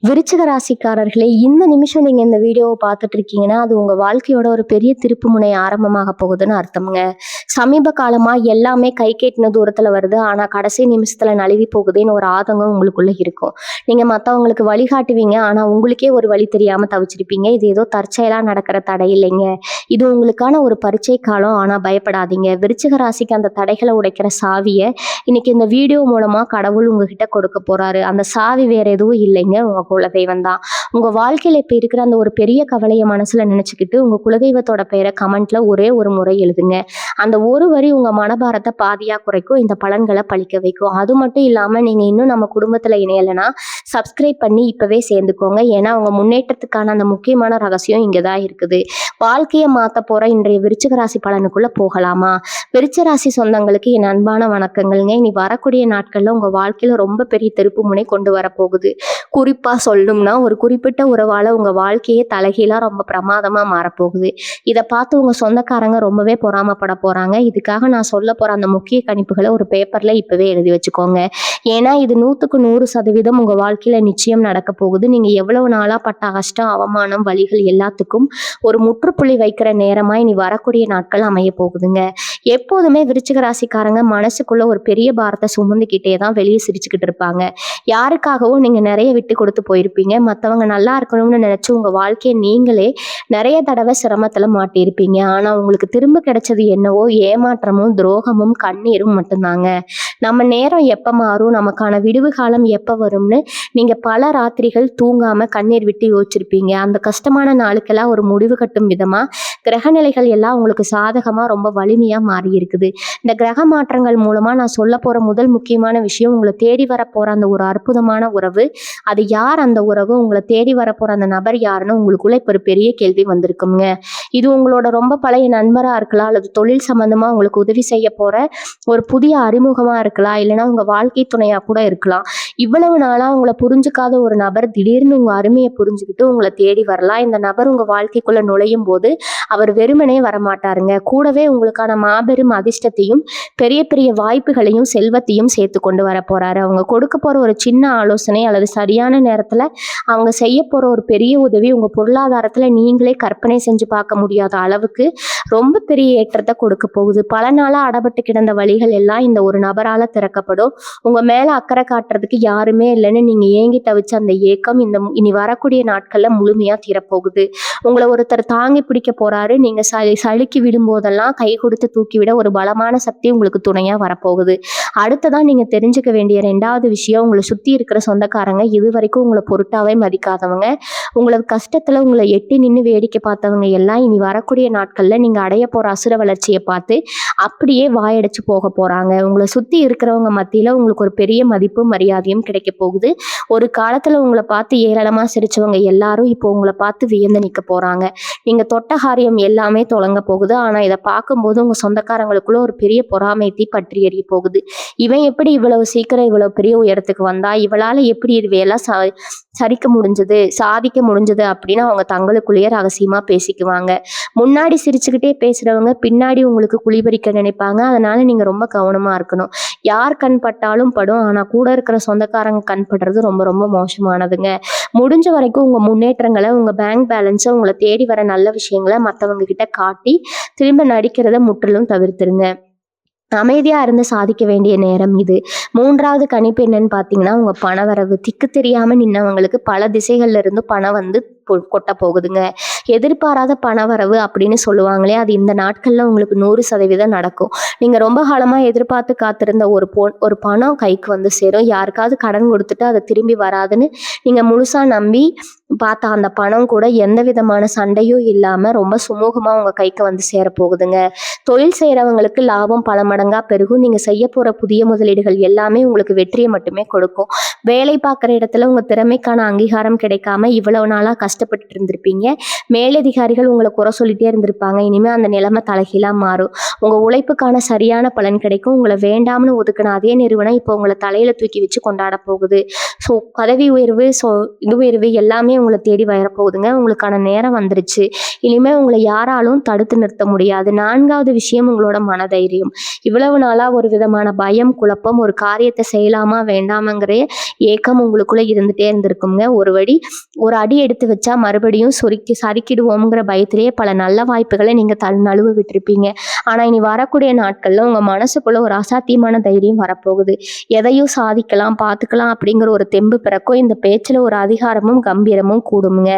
விருச்சிக ராசிக்காரர்களே, இந்த நிமிஷம் நீங்க இந்த வீடியோவை பார்த்துட்டு இருக்கீங்கன்னா, அது உங்க வாழ்க்கையோட ஒரு பெரிய திருப்புமுனை ஆரம்பமாக போகுதுன்னு அர்த்தம்ங்க. சமீப காலமா எல்லாமே கை கெட்டின தூரத்துல வருது. ஆனா கடைசி நிமிஷத்துல நழுவி போகுதேன்னு ஒரு ஆதங்கம் உங்களுக்குள்ள இருக்கும். நீங்க மத்தவங்களுக்கு வழிகாட்டுவீங்க. ஆனா உங்களுக்கே ஒரு வழி தெரியாம தவிச்சிருப்பீங்க. இது ஏதோ தற்செயலா நடக்கிற தடை இல்லைங்க. இது உங்களுக்கான ஒரு பரீட்சை காலம். ஆனா பயப்படாதீங்க. விருச்சிக ராசிக்கு அந்த தடைகளை உடைக்கிற சாவிய இன்னைக்கு இந்த வீடியோ மூலமா கடவுள் உங்ககிட்ட கொடுக்க போறாரு. அந்த சாவி வேற எதுவும் இல்லைங்க, உங்க குலதெய்வம் தான். உங்க வாழ்க்கையில இப்ப இருக்கிற அந்த ஒரு பெரிய கவலைய மனசுல நினைச்சுக்கிட்டு உங்க குலதெய்வத்தோட பெயரை கமெண்ட்ல ஒரே ஒரு முறை எழுதுங்க. அந்த ஒரு வரி உங்க மனபாரத்தை பாதியா குறைக்கும். இந்த பலன்களை பழிக்க வைக்கும். அது மட்டும் இல்லாம நீங்க இன்னும் நம்ம குடும்பத்துல இணையலைன்னா சப்ஸ்கிரைப் பண்ணி இப்பவே சேர்ந்துக்கோங்க. ஏன்னா உங்க முன்னேற்றத்துக்கான அந்த முக்கியமான ரகசியம் இங்கதான் இருக்குது. வாழ்க்கையை மாத்த போற இன்றைய விருச்சிக ராசி பலனுக்குள்ள போகலாமா? விருச்சிக ராசி சொந்தங்களுக்கு என் அன்பான வணக்கங்கள்ங்க. இனி வரக்கூடிய நாட்கள்ல உங்க வாழ்க்கையில ரொம்ப பெரிய திருப்பு முனை கொண்டு வரப்போகுது. குறிப்பா சொல்லணும்னா ஒரு குறிப்பிட்ட உறவால உங்க வாழ்க்கையே தலைகீழா ரொம்ப பிரமாதமா மாறப்போகுது. இதை பார்த்து உங்க சொந்தக்காரங்க ரொம்பவே பொறாமப்பட போறாங்க. இதுக்காக நான் சொல்ல போற அந்த முக்கிய கணிப்புகளை ஒரு பேப்பர்ல இப்பவே எழுதி வச்சுக்கோங்க. ஏன்னா இது 100% உங்க வாழ்க்கையில நிச்சயம் நடக்க போகுது. நீங்க எவ்வளவு நாளா பட்ட கஷ்டம், அவமானம், வலிகள் எல்லாத்துக்கும் ஒரு முற்றுப்புள்ளி வைக்கிற நேரமா இனி வரக்கூடிய நாட்கள் அமைய போகுதுங்க. எப்போதுமே விருச்சிக ராசிக்காரங்க மனசுக்குள்ள ஒரு பெரிய பாரத்தை சுமந்துக்கிட்டே தான் வெளியே சிரிச்சுக்கிட்டு இருப்பாங்க. யாருக்காகவும் நீங்க நிறைய விட்டு கொடுத்து போயிருப்பீங்க. மற்றவங்க நல்லா இருக்கணும்னு நினைச்சு உங்க வாழ்க்கையை நீங்களே நிறைய தடவை சிரமத்துல மாட்டியிருப்பீங்க. ஆனா உங்களுக்கு திரும்ப கிடைச்சது என்னவோ ஏமாற்றமும் துரோகமும் கண்ணீரும் மட்டும்தாங்க. நம்ம நேரம் எப்ப மாறும், நமக்கான விடுவு காலம் எப்ப வரும்னு நீங்க பல ராத்திரிகள் தூங்காம கண்ணீர் விட்டு யோசிச்சிருப்பீங்க. அந்த கஷ்டமான நாளுக்கெல்லாம் ஒரு முடிவு கட்டும் விதமா கிரகநிலைகள் எல்லாம் உங்களுக்கு சாதகமா ரொம்ப வலிமையா மாறி இருக்குது. இந்த கிரக மாற்றங்கள் மூலமா நான் சொல்ல போற முதல் முக்கியமான விஷயம், உங்களை தேடி வர போற அந்த ஒரு அற்புதமான உறவு. அது யார் அந்த உறவு, உங்களை தேடி வர போற அந்த நபர் யாருன்னு உங்களுக்குள்ள இப்ப ஒரு பெரிய கேள்வி வந்திருக்குங்க. இது உங்களோட ரொம்ப பழைய நண்பரா இருக்கலாம், அல்லது தொழில் சம்பந்தமா உங்களுக்கு உதவி செய்ய போற ஒரு புதிய அறிமுகமா இருக்கலாம், இல்லைன்னா உங்க வாழ்க்கை துணையா கூட இருக்கலாம். இவ்வளவு நாளா உங்களை புரிஞ்சுக்காத ஒரு நபர் திடீர்னு உங்க அருமையை புரிஞ்சுக்கிட்டு உங்களை தேடி வரலாம். இந்த நபர் உங்க வாழ்க்கைக்குள்ள நுழையும் போது அவர் வெறுமனே வரமாட்டாருங்க. கூடவே உங்களுக்கான மாபெரும் அதிர்ஷ்டத்தையும் பெரிய பெரிய வாய்ப்புகளையும் செல்வத்தையும் சேர்த்து கொண்டு வர போறாரு. அவங்க கொடுக்க போற ஒரு சின்ன ஆலோசனை அல்லது சரியான நேரத்துல அவங்க செய்ய போற ஒரு பெரிய உதவி உங்க பொருளாதாரத்துல நீங்களே கற்பனை செஞ்சு பார்க்க முடியாத அளவுக்கு ரொம்ப பெரிய ஏற்றத்தை கொடுக்க போகுது. பல நாளா அடப்பட்டு கிடந்த வழிகள் எல்லாம் இந்த ஒரு நபரால திறக்கப்படும். உங்க மேல அக்கறை காட்டுறதுக்கு யாருமே இல்லைன்னு நீங்க ஏங்கி தவிச்ச அந்த ஏக்கம் இனி வரக்கூடிய நாட்கள்ல முழுமையா தீரப்போகுது. உங்களை ஒருத்தர் தாங்கி பிடிக்க போறாரு. நீங்க சளுக்கி விடும் போதெல்லாம் கை கொடுத்து தூக்கிவிட ஒரு பலமான சக்தி உங்களுக்கு துணையா வரப்போகுது. அடுத்ததான் நீங்க தெரிஞ்சுக்க வேண்டிய 2வது விஷயம், உங்களை சுத்தி இருக்கிற சொந்தக்காரங்க இதுவரைக்கும் உங்களை பொருட்டாவே மதிக்காதவங்க, உங்களுக்கு கஷ்டத்துல உங்களை எட்டி நின்று வேடிக்கை பார்த்தவங்க எல்லாம் இனி வரக்கூடிய நாட்கள்ல நீங்க அடைய போற அசுர வளர்ச்சியை பார்த்து அப்படியே வாயடைச்சு போக போறாங்க. உங்களை சுத்தி இருக்கிறவங்க மத்தியில உங்களுக்கு ஒரு பெரிய மதிப்பும் மரியாதையும் கிடைக்க போகுது. ஒரு காலத்துல உங்களை பார்த்து ஏளனமா சிரிச்சவங்க எல்லாரும் இப்போ உங்களை பார்த்து வியந்து நிக்க போறாங்க. நீங்க தொட்ட காரியம் எல்லாமே தொடங்க போகுது. ஆனா இதை பார்க்கும்போது உங்க சொந்தக்காரங்களுக்குள்ள ஒரு பெரிய பொறாமை தீ பற்றி எரிய போகுது. இவன் எப்படி இவ்வளவு சீக்கிரம் இவ்வளவு பெரிய உயரத்துக்கு வந்தா, இவளால எப்படி இவையெல்லாம் சரிக்க முடிஞ்சது, சாதிக்க முடிஞ்சது அப்படின்னு அவங்க தங்களுக்குள்ளேயே ரகசியமா பேசிக்குவாங்க. முன்னாடி சிரிச்சுக்கிட்டே பேசுறவங்க பின்னாடி உங்களுக்கு குழிபறிக்க நினைப்பாங்க. அதனால நீங்க ரொம்ப கவனமா இருக்கணும். யார் கண் பட்டாலும் படும். ஆனா கூட இருக்கிற சொந்தக்காரங்க கண் படுறது ரொம்ப ரொம்ப மோசமானதுங்க. முடிஞ்ச வரைக்கும் உங்க முன்னேற்றங்களை, உங்க பேங்க் பேலன்ஸை, உங்களை தேடி வர நல்ல விஷயங்களை மற்றவங்க கிட்ட காட்டி திரும்ப நடிக்கிறத முற்றிலும் தவிர்த்துருங்க. அமைதியா இருந்து சாதிக்க வேண்டிய நேரம் இது. 3வது கணிப்பு என்னன்னு பாத்தீங்கன்னா, உங்க பணவரவு. திக்கு தெரியாம நின்னவங்களுக்கு பல திசைகள்ல இருந்து பணம் வந்து கொட்ட போகுதுங்க. எதிர்பாராத பணவரவு அப்படின்னு சொல்லுவாங்களே, அது இந்த நாட்கள்ல உங்களுக்கு 100% நடக்கும். நீங்க ரொம்ப காலமா எதிர்பார்த்து காத்திருந்த ஒரு பணம் கைக்கு வந்து சேரும். யாருக்காவது கடன் கொடுத்துட்டு அது திரும்பி வராதுன்னு நீங்க முழுசா நம்பி பார்த்த அந்த பணம் கூட எந்த விதமான சண்டையும் இல்லாம ரொம்ப சுமூகமா உங்க கைக்கு வந்து சேர போகுதுங்க. தொழில் செய்யறவங்களுக்கு லாபம் பல மடங்கா பெருகும். நீங்க செய்ய போற புதிய முதலீடுகள் எல்லாமே உங்களுக்கு வெற்றியை மட்டுமே கொடுக்கும். வேலை பார்க்குற இடத்துல உங்க திறமைக்கான அங்கீகாரம் கிடைக்காம இவ்வளவு நாளா கஷ்டப்பட்டு இருந்திருப்பீங்க. மேலதிகாரிகள் உங்களை குறை சொல்லிட்டே இருந்திருப்பாங்க. இனிமே அந்த நிலைமை தலைகீழா மாறும். உங்க உழைப்புக்கான சரியான பலன் கிடைக்கும். உங்களை வேண்டாம்னு ஒதுக்கின அதே நிறுவனம் இப்போ உங்களை தலையில தூக்கி வச்சு கொண்டாட போகுது. ஸோ பதவி உயர்வு, இது உயர்வு எல்லாமே உங்களை தேடி வரப்போகுதுங்க. உங்களுக்கான நேரம் வந்துருச்சு. இனிமே உங்களை யாராலும் தடுத்து நிறுத்த முடியாது. 4வது விஷயம் உங்களோட மனதைரியம். இவ்வளவு நாளா ஒரு விதமான பயம், குழப்பம், ஒரு காரியத்தை செய்யலாமா வேண்டாமாங்கிற ஏக்கம் உங்களுக்குள்ள இருந்துட்டே இருந்திருக்குங்க. ஒரு அடி எடுத்து வச்சா மறுபடியும் சறுக்கிடுவோம்ங்கிற பயத்திலேயே பல நல்ல வாய்ப்புகளை நீங்க நழுவ விட்டுருப்பீங்க. ஆனா இனி வரக்கூடிய நாட்கள்ல உங்க மனசுக்குள்ள ஒரு அசாத்தியமான தைரியம் வரப்போகுது. எதையும் சாதிக்கலாம், பார்த்துக்கலாம் அப்படிங்கிற ஒரு தெம்பு பிறக்கும். இந்த பேச்சுல ஒரு அதிகாரமும் கம்பீரமும் கூடுங்க.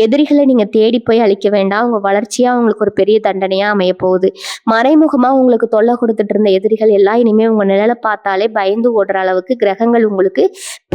எதிரிகளை நீங்க தேடி போய் அழிக்க வேண்டாம். உங்க வளர்ச்சியா உங்களுக்கு ஒரு பெரிய தண்டனையா அமைய போகுது. மறைமுகமா உங்களுக்கு தொல்லை கொடுத்துட்டு இருந்த எதிரிகள் எல்லாம் இனிமே உங்க நிழலை பார்த்தாலே பயந்து ஓடுற அளவுக்கு கிரகங்கள் உங்களுக்கு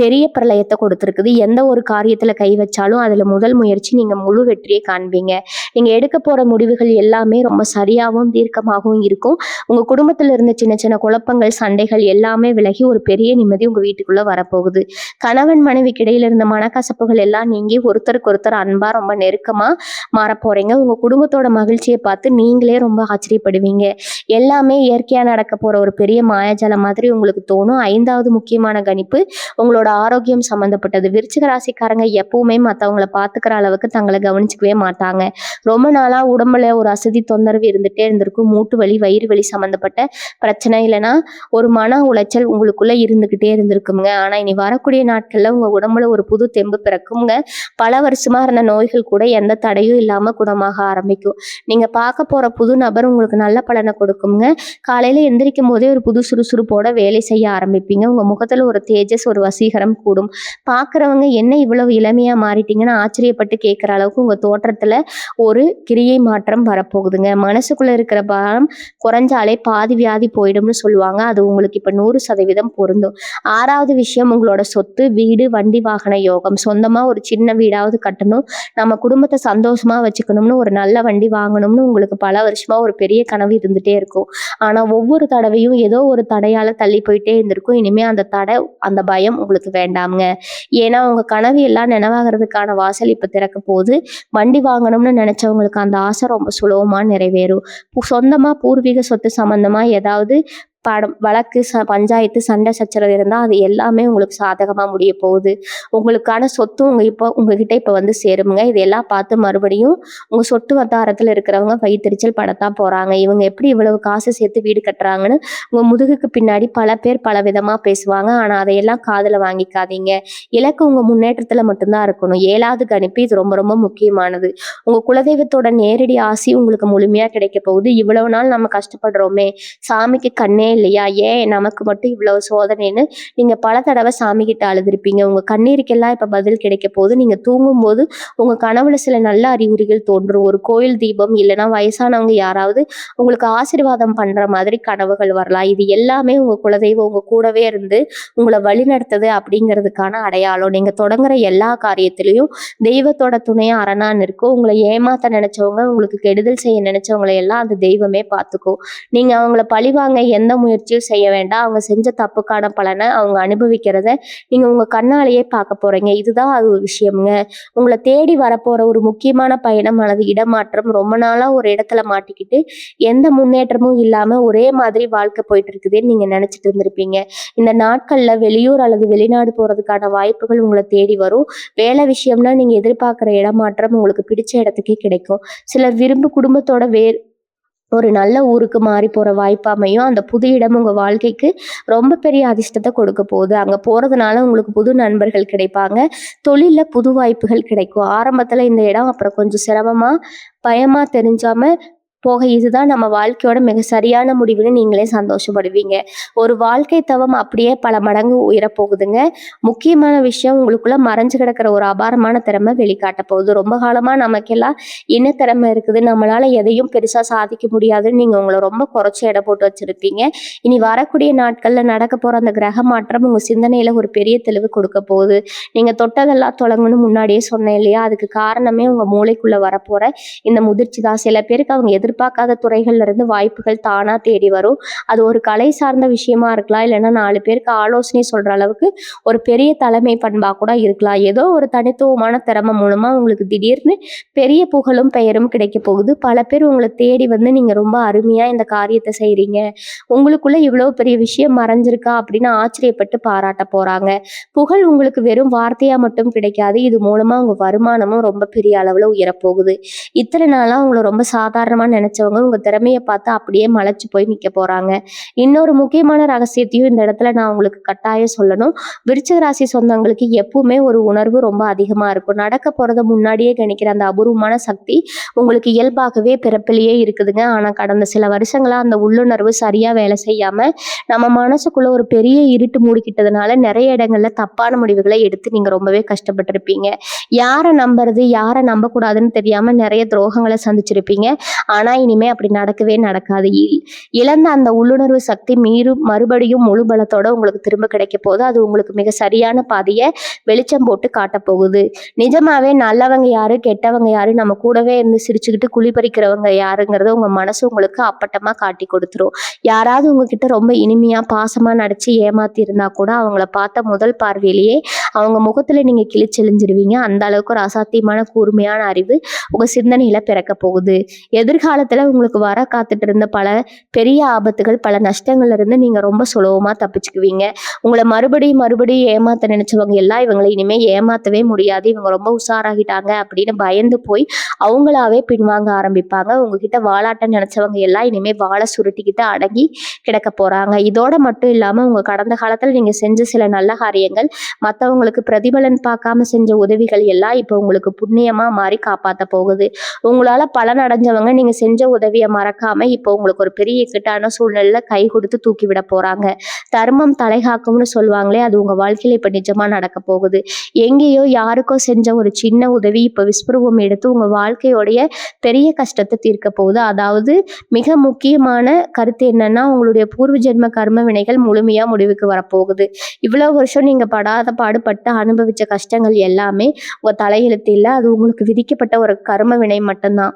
பெரிய பிரளயத்தை கொடுத்துருக்குது. எந்த ஒரு காரியத்துல கை வச்சாலும் அதுல முதல் முயற்சி நீங்க முழு வெற்றியை காண்பீங்க. நீங்க எடுக்க போற முடிவுகள் எல்லாமே ரொம்ப சரியாகவும் தீர்க்கமாகவும் இருக்கும். உங்க குடும்பத்துல இருந்த சின்ன சின்ன குழப்பங்கள், சண்டைகள் எல்லாமே விலகி ஒரு பெரிய நிம்மதி உங்க வீட்டுக்குள்ள வரப்போகுது. கணவன் மனைவிக்கு இடையில இருந்த மனக்கசப்புகள் எல்லாம் நீங்கி ஒருத்தருக்கு ஒருத்தர் அன்பா ரொம்ப நெருக்கமா மாறப்போறீங்க. உங்க குடும்பத்தோட மகிழ்ச்சியை பார்த்து நீங்களே ரொம்ப ஆச்சரியப்படுவீங்க. எல்லாமே இயற்கையா நடக்க போற ஒரு பெரிய மாயாஜாலம் மாதிரி உங்களுக்கு தோணும். 5வது முக்கியமான கணிப்பு உங்களோட ஆரோக்கியம் சம்பந்தப்பட்டது. விருச்சிக ராசிக்காரங்க எப்பவுமே மற்றவங்களை பார்த்துக்கிற அளவுக்கு தங்களை கவனிச்சுக்கவே மாட்டாங்க. ரொம்ப நாளா உடம்புல ஒரு அசதி தொந்தரவு இருந்துட்டே இருந்திருக்கும். மூட்டு வலி, வயிறு வலி சம்பந்தப்பட்ட பிரச்சனை, இல்லைன்னா ஒரு மன உளைச்சல் உங்களுக்குள்ள இருந்துகிட்டே இருந்திருக்குங்க. ஆனா இனி வரக்கூடிய நாட்கள்ல உங்க உடம்புல ஒரு புது தெம்பு பிறக்குங்க. பல வருஷமா இருந்த நோய்கள் கூட எந்த தடையும் இல்லாம குணமாக ஆரம்பிக்கும். நீங்க பார்க்க போற புது நபர் உங்களுக்கு நல்ல பலனை கொடுக்குங்க. காலையில எந்திரிக்கும் போதே ஒரு புது சுறுசுறுப்போட வேலை செய்ய ஆரம்பிப்பீங்க. உங்க முகத்துல ஒரு தேஜஸ், ஒரு வசீகரம் கூடும். பார்க்குறவங்க என்ன இவ்வளவு இளமையா மாறிட்டீங்கன்னு ஆச்சரியப்பட்டு கேட்குற அளவுக்கு உங்க தோற்றத்துல ஒரு கிரியை மாற்றம் வரப்போகுதுங்க. மனசுக்குள்ள இருக்கிற பாரம் குறைஞ்சாலே பாதி வியாதி போயிடும்னு சொல்லுவாங்க. அது உங்களுக்கு இப்ப 100% பொருந்தும். 6வது விஷயம் உங்களோட சொத்து, வீடு, வண்டி, வாகன யோகம். சொந்தமா ஒரு சின்ன வீடாவது கட்டணும், நம்ம குடும்பத்தை சந்தோஷமா வச்சுக்கணும்னு, ஒரு நல்ல வண்டி வாங்கணும்னு உங்களுக்கு பல வருஷமா ஒரு பெரிய கனவு இருந்துட்டே இருக்கும். ஆனா ஒவ்வொரு தடவையும் ஏதோ ஒரு தடையால தள்ளி போயிட்டே இருந்திருக்கும். இனிமே அந்த தடை, அந்த பயம் உங்களுக்கு வேண்டாம்ங்க. ஏன்னா உங்க கனவு எல்லாம் நினைவாகிறதுக்கான வாசல் இப்ப திறக்க போகுது. வண்டி வாங்கணும்னு நினைச்சவங்களுக்கு அந்த ஆசை ரொம்ப சுலபமா நிறைவேறும். சொந்தமா பூர்வீக சொத்து சம்பந்தமா ஏதாவது வழக்கு, பஞ்சாயத்து, சண்டை சச்சரவு இருந்தால் அது எல்லாமே உங்களுக்கு சாதகமாக முடிய போகுது. உங்களுக்கான சொத்து உங்ககிட்ட இப்போ வந்து சேருமுங்க. இதெல்லாம் பார்த்து மறுபடியும் உங்கள் சொத்து வட்டாரத்தில் இருக்கிறவங்க வயிற்றுச்சல் படத்தான் போகிறாங்க. இவங்க எப்படி இவ்வளவு காசு சேர்த்து வீடு கட்டுறாங்கன்னு உங்கள் முதுகுக்கு பின்னாடி பல பேர் பல விதமாக பேசுவாங்க. ஆனால் அதையெல்லாம் காதில் வாங்கிக்காதீங்க. இலக்கு உங்கள் முன்னேற்றத்தில் மட்டும்தான் இருக்கணும். 7வது கணிப்பு, இது ரொம்ப ரொம்ப முக்கியமானது. உங்கள் குலதெய்வத்தோட நேரடி ஆசி உங்களுக்கு முழுமையாக கிடைக்க போகுது. இவ்வளவு நாள் நம்ம கஷ்டப்படுறோமே, சாமிக்கு கண்ணே இல்லையா, ஏன் நமக்கு மட்டும் இவ்வளவு சோதனைன்னு நீங்க பல தடவை சாமி கிட்ட அழுதுருப்பீங்க. உங்க கண்ணீருக்கெல்லாம் இப்ப பதில் கிடைக்க போது. நீங்க தூங்கும் போது உங்க கனவுல சில நல்ல அறிகுறிகள் தோன்றும். ஒரு கோயில் தீபம், இல்லைன்னா வயசானவங்க யாராவது உங்களுக்கு ஆசீர்வாதம் பண்ற மாதிரி கனவுகள் வரலாம். இது எல்லாமே உங்க குலதெய்வம் உங்க கூடவே இருந்து உங்களை வழி நடத்துது அப்படிங்கிறதுக்கான அடையாளம். நீங்க தொடங்குற எல்லா காரியத்திலையும் தெய்வத்தோட துணையா அரணான்னு இருக்கும். உங்களை ஏமாத்த நினைச்சவங்க, உங்களுக்கு கெடுதல் செய்ய நினைச்சவங்களை எல்லாம் அந்த தெய்வமே பார்த்துக்கும். நீங்க அவங்கள பழிவாங்க எந்த முயற்சியும் செய்ய வேண்டாம். அவங்க செஞ்ச தப்புக்கான பலனை அவங்க அனுபவிக்கிறத நீங்க உங்க கண்ணாலேயே பார்க்க போறீங்க. இதுதான் அது ஒரு விஷயம்ங்க. உங்களை தேடி வரப்போற ஒரு முக்கியமான பயணம் அல்லது இடமாற்றம். ரொம்ப நாளா ஒரு இடத்துல மாட்டிக்கிட்டு எந்த முன்னேற்றமும் இல்லாம ஒரே மாதிரி வாழ்க்கை போயிட்டு இருக்குதுன்னு நீங்க நினைச்சிட்டு இருந்திருப்பீங்க. இந்த நாட்கள்ல வெளியூர் அல்லது வெளிநாடு போறதுக்கான வாய்ப்புகள் உங்களை தேடி வரும். வேலை விஷயம்னா நீங்க எதிர்பார்க்குற இடமாற்றம் உங்களுக்கு பிடிச்ச இடத்துக்கே கிடைக்கும். சிலர் குடும்பத்தோட ஒரு நல்ல ஊருக்கு மாறி போற வாய்ப்பு அமையும். அந்த புது இடம் உங்க வாழ்க்கைக்கு ரொம்ப பெரிய அதிர்ஷ்டத்தை கொடுக்க போகுது. அங்க போறதுனால உங்களுக்கு புது நண்பர்கள் கிடைப்பாங்க. தொழில்ல புது வாய்ப்புகள் கிடைக்கும். ஆரம்பத்துல இந்த இடம் அப்புறம் கொஞ்சம் சிரமமா, பயமா தெரிஞ்சாம போக இதுதான் நம்ம வாழ்க்கையோட மிக சரியான முடிவுன்னு நீங்களே சந்தோஷப்படுவீங்க. ஒரு வாழ்க்கை தவம் அப்படியே பல மடங்கு உயரப்போகுதுங்க. முக்கியமான விஷயம், உங்களுக்குள்ள மறைஞ்சு கிடக்கிற ஒரு அபாரமான திறமை வெளிக்காட்ட போகுது. ரொம்ப காலமா நமக்கெல்லாம் என்ன திறமை இருக்குது, நம்மளால எதையும் பெருசா சாதிக்க முடியாதுன்னு நீங்க உங்களை ரொம்ப குறைச்சி எடை போட்டு வச்சிருப்பீங்க. இனி வரக்கூடிய நாட்கள்ல நடக்க போற அந்த கிரக மாற்றம் உங்க சிந்தனையில ஒரு பெரிய தெளிவு கொடுக்க போகுது. நீங்க தொட்டதெல்லாம் தொடங்கணும்னு முன்னாடியே சொன்னேன் இல்லையா, அதுக்கு காரணமே உங்க மூளைக்குள்ள வரப்போற இந்த முதிர்ச்சி தான். சில பேருக்கு அவங்க எதிர்பார்க்காத துறைகள்ல இருந்து வாய்ப்புகள் தானா தேடி வரும். அது ஒரு கலை சார்ந்த விஷயமா இருக்கலாம், இல்லைன்னா 4 பேருக்கு ஆலோசனை சொல்ற அளவுக்கு ஒரு பெரிய தலைமை பண்பா கூட இருக்கலாம். ஏதோ ஒரு தனித்துவமான திறமை மூலமா உங்களுக்கு திடீர்னு பெரிய புகழும் பெயரும் கிடைக்க போகுது. பல பேர் உங்களை தேடி வந்து நீங்க ரொம்ப அருமையா இந்த காரியத்தை செய்றீங்க, உங்களுக்குள்ள இவ்வளவு பெரிய விஷயம் மறைஞ்சிருக்கா அப்படின்னு ஆச்சரியப்பட்டு பாராட்ட போறாங்க. புகழ் உங்களுக்கு வெறும் வார்த்தையா மட்டும் கிடைக்காது, இது மூலமா உங்க வருமானமும் ரொம்ப பெரிய அளவுல உயரப்போகுது. இத்தனை நாளா உங்களை ரொம்ப சாதாரணமா நினைச்சவங்க உங்க திறமையை பார்த்து அப்படியே மலைச்சு போய் நிக்க போறாங்க. இன்னொரு முக்கியமான ரகசியத்தையும் இந்த இடத்துல நான் உங்களுக்கு கட்டாயம் சொல்லணும். விருச்சிக ராசி சொந்தங்களுக்கு எப்பவுமே ஒரு உணர்வு ரொம்ப அதிகமா இருக்கும். நடக்க போறத முன்னாடியே கணிக்கிற அந்த அபூர்வமான சக்தி உங்களுக்கு இயல்பாகவே பிறப்பிலேயே இருக்குதுங்க. ஆனா கடந்த சில வருஷங்களா அந்த உள்ளுணர்வு சரியா வேலை செய்யாம நம்ம மனசுக்குள்ள ஒரு பெரிய இருட்டு மூடிக்கிட்டதுனால நிறைய இடங்கள்ல தப்பான முடிவுகளை எடுத்து நீங்க ரொம்பவே கஷ்டப்பட்டிருப்பீங்க. யாரை நம்புறது யாரை நம்பக்கூடாதுன்னு தெரியாம நிறைய துரோகங்களை சந்திச்சிருப்பீங்க. ஆனா இனிமே அப்படி நடக்கவே நடக்காது. இழந்த அந்த உள்ளுணர்வு சக்தி மறுபடியும் முழு பலத்தோட உங்களுக்கு திரும்ப கிடைக்க போகுது. அது உங்களுக்கு மிக சரியான பாதையை வெளிச்சம் போட்டு காட்ட போகுது. நிஜமாவே நல்லவங்க யாரு கெட்டவங்க யாரு, நம்ம கூடவே இருந்து சிரிச்சுக்கிட்டு குழிபறிக்கிறவங்க யாருங்கிறத உங்க மனசு உங்களுக்கு அப்பட்டமா காட்டி கொடுத்துரும். யாராவது உங்ககிட்ட ரொம்ப இனிமையா பாசமா நடிச்சு ஏமாத்தி இருந்தா கூட அவங்கள பார்த்த முதல் பார்வையிலேயே அவங்க முகத்துல நீங்க கிழிச்செழிஞ்சிருவீங்க. அந்த அளவுக்கு ஒரு அசாத்தியமான கூர்மையான அறிவு உங்க சிந்தனையில பிறக்க போகுது. எதிர்காலத்துல உங்களுக்கு வர காத்துட்டு இருந்த பல பெரிய ஆபத்துகள் பல நஷ்டங்கள்ல இருந்து நீங்க ரொம்ப சுலபமா தப்பிச்சுக்குவீங்க. உங்களை மறுபடியும் ஏமாத்த நினைச்சவங்க எல்லாம் இவங்களை இனிமே ஏமாத்தவே முடியாது, இவங்க ரொம்ப உஷாராகிட்டாங்க அப்படின்னு பயந்து போய் அவங்களாவே பின்வாங்க ஆரம்பிப்பாங்க. உங்ககிட்ட வாலாட்ட நினைச்சவங்க எல்லாம் இனிமே வாழை சுருட்டிக்கிட்டு அடங்கி கிடக்க போறாங்க. இதோட மட்டும் இல்லாம உங்க கடந்த காலத்துல நீங்க செஞ்ச சில நல்ல காரியங்கள், மற்றவங்களுக்கு பிரதிபலன் பார்க்காம செஞ்ச உதவிகள் எல்லாம் இப்போ உங்களுக்கு புண்ணியமா மாறி காப்பாத்த போகுது. உங்களால பலன் அடைஞ்சவங்க நீங்க செஞ்ச உதவியை மறக்காம இப்போ உங்களுக்கு ஒரு பெரிய இக்கட்டான சூழ்நிலையில கை கொடுத்து தூக்கி விட போறாங்க. தர்மம் தலைகாக்கும்னு சொல்லுவாங்களே, அது உங்க வாழ்க்கையில இப்ப நிஜமா நடக்க போகுது. எங்கேயோ யாருக்கோ செஞ்ச ஒரு சின்ன உதவி இப்ப விஸ்வரூபம் எடுத்து உங்க வாழ்க்கையோடைய பெரிய கஷ்டத்தை தீர்க்க போகுது. அதாவது மிக முக்கியமான கருத்து என்னன்னா, உங்களுடைய பூர்வ ஜென்ம கர்ம வினைகள் முழுமையா முடிவுக்கு வரப்போகுது. இவ்வளவு வருஷம் நீங்க படாத பாடுபட்டு அனுபவிச்ச கஷ்டங்கள் எல்லாமே உங்க தலையெழுத்து இல்லை, அது உங்களுக்கு விதிக்கப்பட்ட ஒரு கர்ம வினை மட்டும்தான்.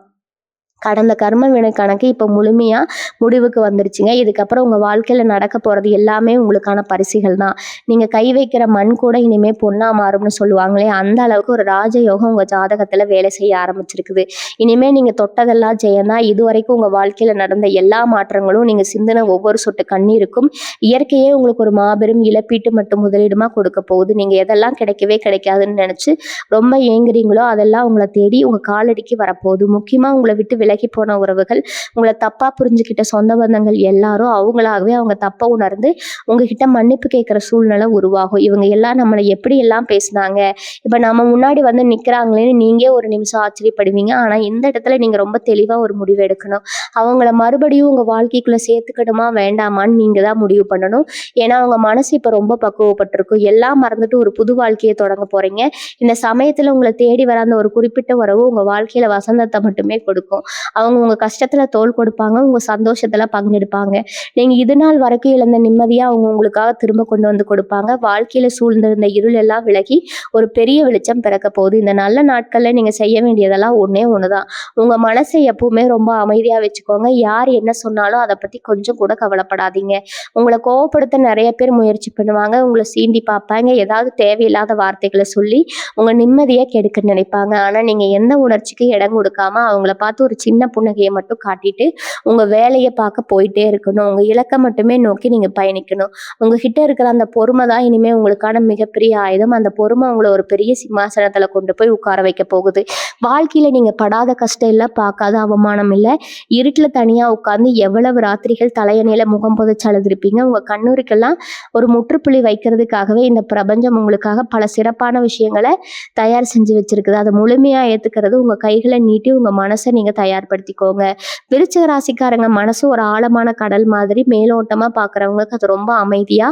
கடந்த கர்ம வினை கணக்கு இப்போ முழுமையா முடிவுக்கு வந்துருச்சுங்க. இதுக்கப்புறம் உங்க வாழ்க்கையில நடக்க போறது எல்லாமே உங்களுக்கான பரிசுகள் தான். நீங்க கை வைக்கிற மண் கூட இனிமே பொண்ணா மாறும்னு சொல்லுவாங்களே, அந்த அளவுக்கு ஒரு ராஜயோகம் உங்க ஜாதகத்துல வேலை செய்ய ஆரம்பிச்சிருக்குது. இனிமே நீங்க தொட்டதெல்லாம் ஜெயம்தான். இதுவரைக்கும் உங்க வாழ்க்கையில நடந்த எல்லா மாற்றங்களும், நீங்க சிந்தின ஒவ்வொரு சொட்டு கண்ணீருக்கும் இயற்கையே உங்களுக்கு ஒரு மாபெரும் இழப்பீட்டு மற்றும் முதலீடுமா கொடுக்க போகுது. நீங்க எதெல்லாம் கிடைக்கவே கிடைக்காதுன்னு நினைச்சு ரொம்ப ஏங்குறீங்களோ அதெல்லாம் உங்களை தேடி உங்க காலடிக்கு வரப்போகுது. முக்கியமா உங்களை விட்டு விலகி போன உறவுகள், உங்களை தப்பா புரிஞ்சுக்கிட்ட சொந்த பந்தங்கள் எல்லாரும் அவங்களாகவே அவங்க தப்ப உணர்ந்து உங்ககிட்ட மன்னிப்பு கேட்கிற சூழ்நிலை உருவாகும். இவங்க எல்லாம் நம்மளை எப்படி எல்லாம் பேசினாங்க, இப்ப நம்ம முன்னாடி வந்து நிக்கிறாங்களேன்னு நீங்க ஒரு நிமிஷம் ஆச்சரியப்படுவீங்க. ஆனா இந்த இடத்துல நீங்க ரொம்ப தெளிவா ஒரு முடிவு எடுக்கணும். அவங்கள மறுபடியும் உங்க வாழ்க்கைக்குள்ள சேர்த்துக்கணுமா வேண்டாமான்னு நீங்க தான் முடிவு பண்ணணும். ஏன்னா அவங்க மனசு இப்ப ரொம்ப பக்குவப்பட்டிருக்கும். எல்லாம் மறந்துட்டு ஒரு புது வாழ்க்கையை தொடங்க போறீங்க. இந்த சமயத்துல உங்களை தேடி வர அந்த ஒரு குறிப்பிட்ட உறவு உங்க வாழ்க்கையில வசந்தத்தை மட்டுமே கொடுக்கும். அவங்க உங்க கஷ்டத்துல தோள் கொடுப்பாங்க, உங்க சந்தோஷத்துல பங்கெடுப்பாங்க. நீங்க இது நாள் வரைக்கும் இழந்த நிம்மதியா அவங்க உங்களுக்காக திரும்ப கொண்டு வந்து கொடுப்பாங்க. வாழ்க்கையில சூழ்ந்திருந்த இருள் எல்லாம் விலகி ஒரு பெரிய வெளிச்சம் பிறக்க போகுது. இந்த நல்ல நாட்கள்ல நீங்க செய்ய வேண்டியதெல்லாம் ஒண்ணே ஒண்ணுதான். உங்க மனசை எப்பவுமே ரொம்ப அமைதியா வச்சுக்கோங்க. யார் என்ன சொன்னாலும் அதை பத்தி கொஞ்சம் கூட கவலைப்படாதீங்க. உங்களை கோவப்படுத்த நிறைய பேர் முயற்சி பண்ணுவாங்க, உங்களை சீண்டி பார்ப்பாங்க, ஏதாவது தேவையில்லாத வார்த்தைகளை சொல்லி உங்க நிம்மதியை கெடுக்க நினைப்பாங்க. ஆனா நீங்க எந்த உணர்ச்சிக்கு இடம் கொடுக்காம அவங்கள பார்த்து ஒரு சின்ன புன்னகையை மட்டும் காட்டிட்டு உங்க வேலையை பார்க்க போயிட்டே இருக்கணும். உங்க இலக்கை மட்டுமே நோக்கி நீங்க பயணிக்கணும். உங்ககிட்ட இருக்கிற அந்த பொறுமை தான் இனிமே உங்களுக்கான மிகப்பெரிய ஆயுதம். அந்த பொறுமை உங்களை ஒரு பெரிய சிம்மாசனத்துல கொண்டு போய் உட்கார வைக்க போகுது. வாழ்க்கையில நீங்க படாத கஷ்டம் இல்லை, பார்க்காத அவமானம் இல்லை. இருட்டுல தனியா உட்கார்ந்து எவ்வளவு ராத்திரிகள் தலையணையில முகம் புதைச்சு அழுதுருப்பீங்க. உங்க கண்ணூருக்கெல்லாம் ஒரு முற்றுப்புள்ளி வைக்கிறதுக்காகவே இந்த பிரபஞ்சம் உங்களுக்காக பல சிறப்பான விஷயங்களை தயார் செஞ்சு வச்சிருக்குது. அதை முழுமையா ஏத்துக்கிறது உங்க கைகளை நீட்டி உங்க மனசை நீங்க தயார்படுத்திக்கோங்க. விருச்சிக ராசிக்காரங்க மனசு ஒரு ஆழமான கடல் மாதிரி. மேலோட்டமா பாக்குறவங்களுக்கு அது ரொம்ப அமைதியா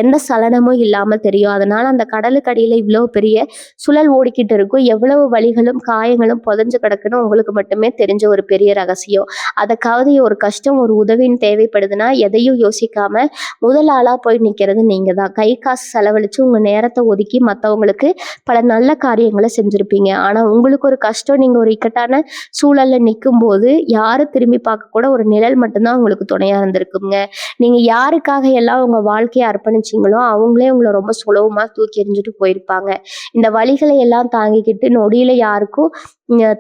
எந்த சலனமும் இல்லாம தெரியும். அதனால அந்த கடலுக்கு அடியில இவ்வளவு பெரிய சுழல் ஓடிக்கிட்டு இருக்கும். எவ்வளவு வலிகளும் காயங்களும் புதைஞ்சு கிடக்குன்னு உங்களுக்கு மட்டுமே தெரிஞ்ச ஒரு பெரிய ரகசியம். அதுக்காவது ஒரு கஷ்டம் ஒரு உதவின்னு தேவைப்படுதுன்னா எதையும் யோசிக்காம முதல் ஆளா போய் நிக்கிறது நீங்க தான். கை காசு செலவழிச்சு உங்க நேரத்தை ஒதுக்கி மற்றவங்களுக்கு பல நல்ல காரியங்களை செஞ்சிருப்பீங்க. ஆனா உங்களுக்கு ஒரு கஷ்டம், நீங்க ஒரு இக்கட்டான சூழல்ல நிற்கும் இருக்கும்போது யாரும் திரும்பி பார்க்க கூட ஒரு நிழல் மட்டும்தான் உங்களுக்கு துணையா இருந்திருக்குங்க. நீங்க யாருக்காக எல்லாம் உங்க வாழ்க்கைய அர்ப்பணிச்சீங்களோ, அவங்களே உங்கள ரொம்ப சுலபமா தூக்கி எறிஞ்சுட்டு போயிருப்பாங்க. இந்த வலிகளை எல்லாம் தாங்கிக்கிட்டு நொடியில யாருக்கும்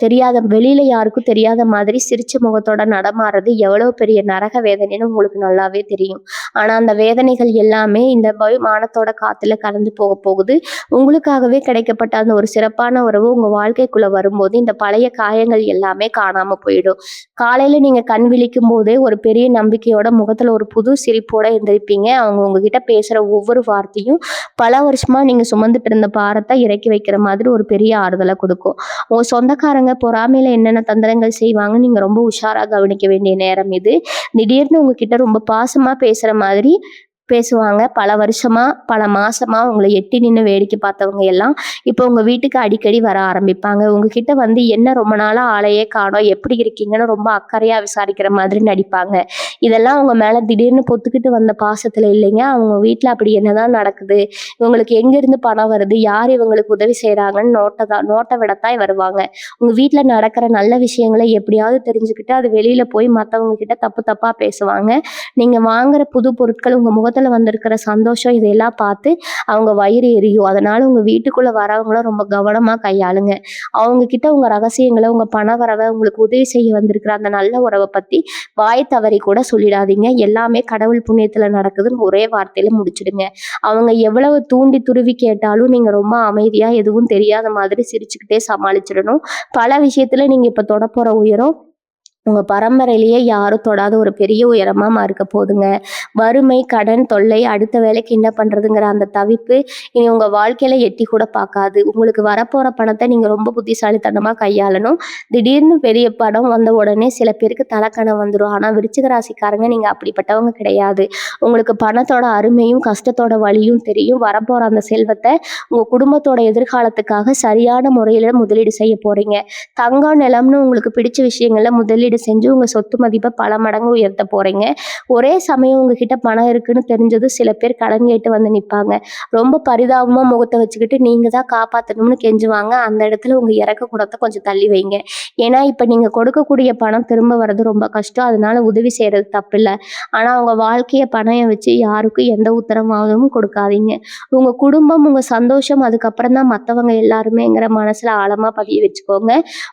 தெரியாத வெளியில யாருக்கும் தெரியாத மாதிரி சிரிச்ச முகத்தோட நடமாடுறது எவ்வளவு பெரிய நரக வேதனைன்னு உங்களுக்கு நல்லாவே தெரியும். ஆனா அந்த வேதனைகள் எல்லாமே இந்த மானத்தோட காத்துல கலந்து போக போகுது. உங்களுக்காகவே கிடைக்கப்பட்ட அந்த ஒரு சிறப்பான உறவு உங்க வாழ்க்கைக்குள்ள வரும்போது இந்த பழைய காயங்கள் எல்லாமே காணாம போயிடும். காலையில நீங்க கண் விழிக்கும் போதே ஒரு பெரிய நம்பிக்கையோட முகத்துல ஒரு புது சிரிப்போட எந்திரிப்பீங்க. அவங்க உங்ககிட்ட பேசுற ஒவ்வொரு வார்த்தையும் பல வருஷமா நீங்க சுமந்துட்டு இருந்த பாரத்தை இறக்கி வைக்கிற மாதிரி ஒரு பெரிய ஆறுதலை கொடுக்கும். உங்க சொந்தக்காரங்க பொறாமையில என்னென்ன தந்திரங்கள் செய்வாங்க நீங்க ரொம்ப உஷாரா கவனிக்க வேண்டிய நேரம் இது. திடீர்னு உங்ககிட்ட ரொம்ப பாசமா பேசுற மாதிரி பேசுவாங்க. பல வருஷமா, பல மாசமா உங்கள எட்டி நின்னு வேடிக்கை பார்த்தவங்க எல்லாம், இப்போ உங்க வீட்டுக்கு அடிக்கடி வர ஆரம்பிப்பாங்க. உங்ககிட்ட வந்து என்ன ரொம்ப நாளா ஆளையே காணோம், எப்படி இருக்கீங்கன்னு ரொம்ப அக்கறையா விசாரிக்கிற மாதிரி நடிப்பாங்க. இதெல்லாம் உங்க மேல திடீர்னு பொத்துக்கிட்டு வந்த பாசத்துல இல்லைங்க. அவங்க வீட்ல அப்படி என்னதான் நடக்குது? இவங்களுக்கு எங்கேருந்து பணம் வருது? யார் இவங்களுக்கு உதவி செய்றாங்கன்னு நோட்ட விடத்தான் வருவாங்க. உங்க வீட்ல நடக்கிற நல்ல விஷயங்கள எப்படியாவது தெரிஞ்சுக்கிட்டு, அது வெளியில போய் மத்தவங்க கிட்ட தப்பு தப்பா பேசுவாங்க. நீங்க வாங்குற புது பொருட்கள் உங்க முகத்துல வந்திருக்கிற சந்தோஷம் இதையெல்லாம் பார்த்து அவங்க வயிறு எரியும். அதனால உங்க வீட்டுக்குள்ள வரவங்கள ரொம்ப கவனமா கையாளுங்க. அவங்க கிட்ட உங்க ரகசியங்கள, உங்க பண வரவ, உங்களுக்கு உதவி செய்ய வந்திருக்கிற அந்த நல்ல உறவ பத்தி வாய் தவறி கூட சொல்லிடாதீங்க. எல்லாமே கடவுள் புண்ணியத்துல நடக்குதுன்னு ஒரே வார்த்தையில முடிச்சிடுங்க. அவங்க எவ்வளவு தூண்டி துருவி கேட்டாலும் நீங்க ரொம்ப அமைதியா எதுவும் தெரியாத மாதிரி சிரிச்சுக்கிட்டே சமாளிச்சிடணும். பல விஷயத்துல நீங்க இப்ப தொடப்போற உயரம் உங்க பரம்பரையிலேயே யாரும் தொடாத ஒரு பெரிய உயரமா இருக்க போதுங்க. வறுமை, கடன் தொல்லை, அடுத்த வேலைக்கு என்ன பண்றதுங்கிற அந்த தவிப்பு இனி உங்க வாழ்க்கையில எட்டி கூட பார்க்காது. உங்களுக்கு வரப்போற பணத்தை நீங்க ரொம்ப புத்திசாலித்தனமா கையாளணும். திடீர்னு பெரிய படம் வந்த உடனே சில பேருக்கு தலக்கணம் வந்துடும். ஆனா விருச்சிக ராசிக்காரங்க நீங்க அப்படிப்பட்டவங்க கிடையாது. உங்களுக்கு பணத்தோட அருமையும் கஷ்டத்தோட வலியும் தெரியும். வரப்போற அந்த செல்வத்தை உங்க குடும்பத்தோட எதிர்காலத்துக்காக சரியான முறையில முதலீடு செய்ய போறீங்க. தங்கம், நிலம்னு உங்களுக்கு பிடிச்ச விஷயங்கள்ல முதலீடு செஞ்சு உங்க சொத்து மதிப்பை பல மடங்கு உயர்த்த போறீங்க. ஒரே சமயம் உங்ககிட்ட பணம் இருக்குன்னு தெரிஞ்சது சில பேர் கடன் கேட்டு வந்து நிற்பாங்க. ரொம்ப பரிதாபமா முகத்தை வச்சுக்கிட்டு நீங்க தான் காப்பாற்றணும்னு கெஞ்சுவாங்க. அந்த இடத்துல உங்க இறக்க குணத்தை கொஞ்சம் தள்ளி வைங்க. ஏன்னா இப்ப நீங்க கொடுக்கக்கூடிய பணம் திரும்ப வர்றது ரொம்ப கஷ்டம். அதனால உதவி செய்யறது தப்பு இல்லை. ஆனா உங்க வாழ்க்கைய பணம் வச்சு யாருக்கும் எந்த உத்தரவாதமும் கொடுக்காதீங்க. உங்க குடும்பம், உங்க சந்தோஷம், அதுக்கப்புறம் தான் மற்றவங்க எல்லாருமேங்கிற மனசுல ஆழமா பதிய வச்சுக்கோங்க.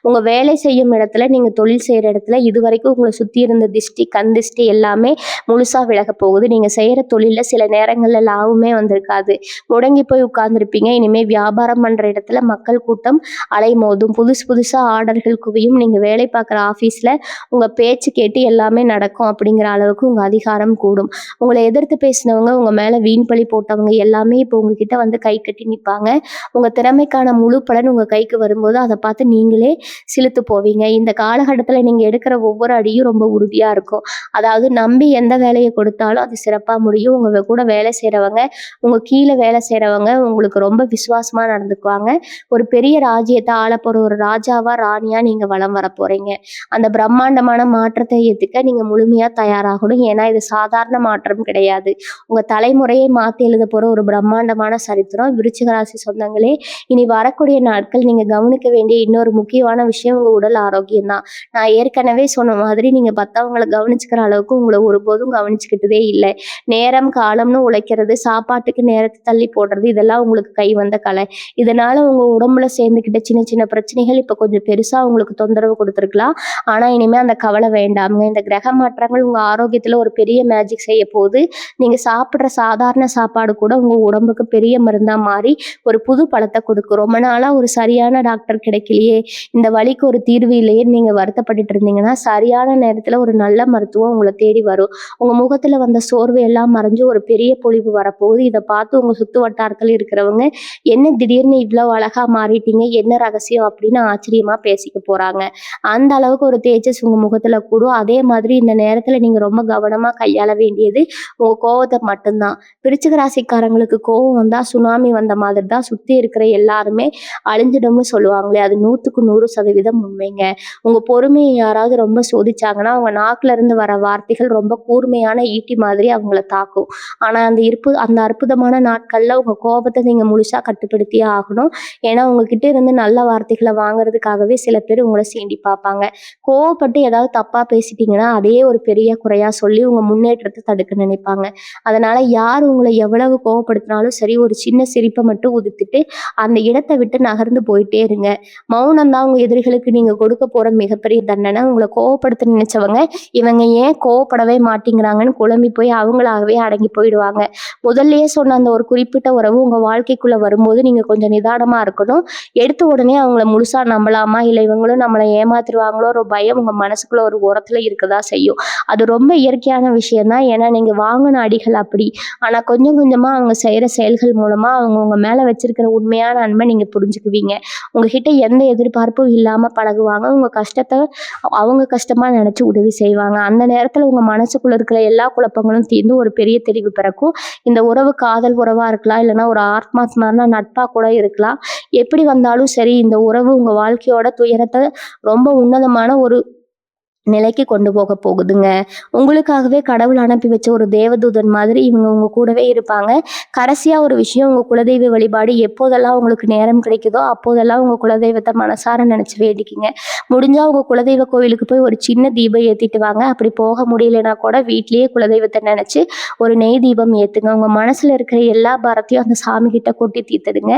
உங்க வேலை செய்யும் இடத்துல, நீங்க தொழில் செய்யற இடத்துல இதுவரைக்கும் உங்களை சுத்தி இருந்த திஷ்டி, கண் திஷ்டி எல்லாமே முழுசா விலக போகுது. நீங்க செய்யற தொழில்ல சில நேரங்கள்ல லாபமே வந்திருக்காது. முடங்கி போய் உட்கார்ந்துருப்பீங்க. இனிமே வியாபாரம் பண்ற இடத்துல மக்கள் கூட்டம் அலைமோதும். புதுசா ஆர்டர்கள் குவியும். நீங்க வேலை பார்க்குற ஆஃபீஸ்ல உங்க பேச்சு கேட்டு எல்லாமே நடக்கும் அப்படிங்கிற அளவுக்கு உங்க அதிகாரம் கூடும். உங்களை எதிர்த்து பேசினவங்க, உங்க மேல வீண் பழி போட்டவங்க எல்லாமே இப்போ உங்ககிட்ட வந்து கை கட்டி நிற்பாங்க. உங்க திறமைக்கான முழு பலன் உங்க கைக்கு வரும்போது அதை பார்த்து நீங்களே சிலுத்து போவீங்க. இந்த காலகட்டத்துல நீங்க எடுக்கிற ஒவ்வொரு அடியும் ரொம்ப உறுதியா இருக்கும். அதாவது நம்பி எந்த வேலையை கொடுத்தாலும் அது சிறப்பா முடியும். உங்க கூட வேலை செய்றவங்க, உங்க கீழே வேலை செய்றவங்க உங்களுக்கு ரொம்ப விசுவாசமா நடந்துக்குவாங்க. ஒரு பெரிய ராஜ்யத்தை ஆளப்போற ஒரு ராஜாவா, ராணியா நீங்க வலம் வர போறீங்க. அந்த பிரம்மாண்டமான மாற்றத்தை ஏத்துக்க நீங்க முழுமையா தயாராகணும். ஏன்னா இது சாதாரண மாற்றம் கிடையாது. உங்க தலைமுறையை மாத்தி எழுத போற ஒரு பிரம்மாண்டமான சரித்திரம். விருச்சிக ராசி சொந்தங்களே, இனி வரக்கூடிய நாட்கள் நீங்க கவனிக்க வேண்டிய இன்னொரு முக்கியமான விஷயம் உங்க உடல் ஆரோக்கியம் தான். நான் ஏற்கனவே சொன்ன மாதிரி நீங்க மத்தவங்களை கவனிச்சுக்கிற அளவுக்கு உங்களை ஒருபோதும் கவனிச்சுக்கிட்டதே இல்லை. நேரம் காலம்னு உழைக்கிறது, சாப்பாட்டுக்கு நேரத்தை தள்ளி போடுறது, இதெல்லாம் உங்களுக்கு கை வந்த கலை. இதனால உங்க உடம்புல சேர்ந்துக்கிட்ட சின்ன சின்ன பிரச்சனைகள் இப்ப கொஞ்சம் பெருசா உங்களுக்கு தொந்தரவு கொடுத்துருக்கலாம். ஆனா இனிமே அந்த கவலை வேண்டாமுங்க. இந்த கிரக மாற்றங்கள் உங்க ஆரோக்கியத்துல ஒரு பெரிய மேஜிக் செய்ய போகுது. நீங்க சாப்பிடுற சாதாரண சாப்பாடு கூட உங்க உடம்புக்கு பெரிய மருந்தா மாறி ஒரு புது பலத்தை கொடுக்கும். ரொம்ப நாளா ஒரு சரியான டாக்டர் கிடைக்கலையே, இந்த வலிக்கு ஒரு தீர்வு இல்லையே நீங்க வருத்தப்பட்டுட்டு இருந்தீங்கன்னா, சரியான நேரத்துல ஒரு நல்ல மருத்துவம் உங்களை தேடி வரும். உங்க முகத்துல வந்த சோர்வு எல்லாம் மறைஞ்சு ஒரு பெரிய பொலிவு வரப்போகுது. இதை பார்த்து உங்க சுத்து வட்டாரத்துல இருக்கிறவங்க, என்ன திடீர்னு இவ்வளவு அழகா மாறிட்டீங்க, என்ன ரகசியம் அப்படின்னு ஆச்சரியமா பேசிக்க போறாங்க. அந்த அளவுக்கு ஒரு தேஜஸ் உங்க முகத்துல கூடும். அதே மாதிரி இந்த நேரத்துல நீங்க ரொம்ப கவனமா கையாள வேண்டியது உங்க கோவத்தை மட்டும்தான். விருச்சிக ராசிக்காரங்களுக்கு கோவம் வந்தா சுனாமி வந்த மாதிரி தான். சுத்தி இருக்கிற எல்லாருமே அழிஞ்சிடும்னு சொல்லுவாங்களே, அது 100க்கு 100% உண்மைங்க. உங்க பொறுமையை யாராவது யாரையாவது ரொம்ப சோதிச்சாங்கன்னா அவங்க நாக்குல இருந்து வர வார்த்தைகள் ரொம்ப கூர்மையான ஈட்டி மாதிரி அவங்கள தாக்கும். ஆனா அந்த அற்புதமான நாட்கள்ல உங்க கோபத்தை நீங்க முழுசா கட்டுப்படுத்தியே ஆகணும். ஏன்னா உங்ககிட்ட இருந்து நல்ல வார்த்தைகளை வாங்குறதுக்காகவே சில பேர் உங்களை சீண்டி பார்ப்பாங்க. கோவப்பட்டு ஏதாவது தப்பா பேசிட்டீங்கன்னா அதையே ஒரு பெரிய குறையா சொல்லி உங்க முன்னேற்றத்தை தடுக்க நினைப்பாங்க. அதனால யார் உங்களை எவ்வளவு கோவப்படுத்தினாலும் சரி, ஒரு சின்ன சிரிப்பை மட்டும் உதிர்த்துட்டு அந்த இடத்தை விட்டு நகர்ந்து போயிட்டே இருங்க. மௌனம் தான் உங்க எதிரிகளுக்கு நீங்க கொடுக்க போற மிகப்பெரிய தண்டனை. உங்களை கோவப்படுத்த நினைச்சவங்க இவங்க ஏன் கோவப்படவே மாட்டேங்கிறாங்கன்னு குழம்பி போய் அவங்களாகவே அடங்கி போயிடுவாங்க. முதல்லயே சொன்ன அந்த ஒரு குறிப்பிட்ட உறவு உங்க வாழ்க்கைக்குள்ள வரும்போது நீங்க கொஞ்சம் நிதானமா இருக்கணும். எடுத்த உடனே அவங்கள முழுசா நம்பலாமா, இல்லை இவங்களும் நம்மளை ஏமாத்திருவாங்களோ ஒரு பயம் உங்க மனசுக்குள்ள ஒரு ஓரத்துல இருக்கதா செய்யும். அது ரொம்ப இயற்கையான விஷயம் தான். ஏன்னா நீங்க வாங்கின அடிகள் அப்படி. ஆனா கொஞ்சம் கொஞ்சமா அவங்க செய்யற செயல்கள் மூலமா அவங்க உங்க மேல வச்சிருக்கிற உண்மையான அன்பை நீங்க புரிஞ்சுக்குவீங்க. உங்ககிட்ட எந்த எதிர்பார்ப்பும் இல்லாம பழகுவாங்க. உங்க கஷ்டத்தை அவங்க கஷ்டமா நினைச்சு உதவி செய்வாங்க. அந்த நேரத்துல உங்க மனசுக்குள்ள இருக்கிற எல்லா குழப்பங்களும் தீர்ந்து ஒரு பெரிய தெளிவு பிறக்கும். இந்த உறவு காதல் உறவா இருக்கலாம், இல்லைன்னா ஒரு ஆத்மாத்மான நட்பா கூட இருக்கலாம். எப்படி வந்தாலும் சரி, இந்த உறவு உங்க வாழ்க்கையோட துயரத்தை ரொம்ப உன்னதமான ஒரு நிலைக்கு கொண்டு போக போகுதுங்க. உங்களுக்காகவே கடவுள் அனுப்பி வச்ச ஒரு தேவதூதன் மாதிரி இவங்க உங்க கூடவே இருப்பாங்க. கடைசியா ஒரு விஷயம், உங்க குலதெய்வ வழிபாடு எப்போதெல்லாம் உங்களுக்கு நேரம் கிடைக்குதோ அப்போதெல்லாம் உங்க குலதெய்வத்தை மனசார நினைச்சு வேண்டிக்கிங்க. முடிஞ்சா உங்க குலதெய்வ கோயிலுக்கு போய் ஒரு சின்ன தீபம் ஏத்திட்டு வாங்க. அப்படி போக முடியலன்னா கூட வீட்லயே குலதெய்வத்தை நினைச்சு ஒரு நெய் தீபம் ஏத்துங்க. உங்க மனசுல இருக்கிற எல்லா பாரத்தையும் அந்த சாமி கிட்ட கொட்டி தீர்த்துடுங்க.